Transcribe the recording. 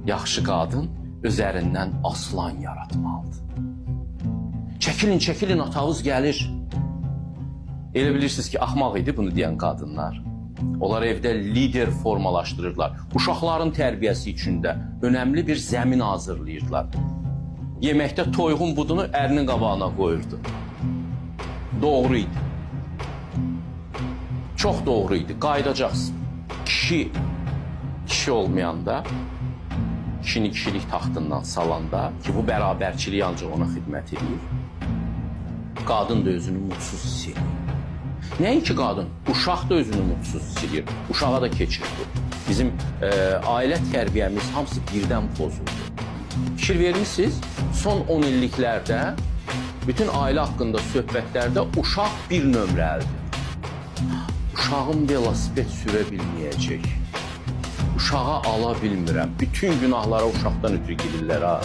yaxşı qadın üzərindən aslan yaratmalıdır. Çəkilin, çəkilin, atavuz gəlir. Elə bilirsiniz ki, axmaq idi bunu deyən qadınlar. Onlar evdə lider formalaşdırırlar. Uşaqların tərbiyəsi üçün də önəmli bir zəmin hazırlayırlar. Yeməkdə toyğun budunu ərinin qabağına qoyurdu. Doğru idi. Çox doğru idi. Qayıdacaqsın. Kişi olmayanda, kişini kişilik taxtından salanda ki, bu bərabərçilik ancaq ona xidmət edir. Qadın da özünü mutsuz hiss edir. Nəinki qadın, uşaq da özünü mutsuz hiss edir. Uşağa da keçirdi. Bizim ailə tərbiyəmiz hamısı birdən pozuldu. Fikir vermişsiniz, son 10 illiklərdə bütün ailə haqqında söhbətlərdə uşaq bir nömrəlidir. Uşağım velosiped sürə bilməyəcək. Uşağa ala bilmirəm. Bütün günahlara uşaqdan ötürü girirlər ha.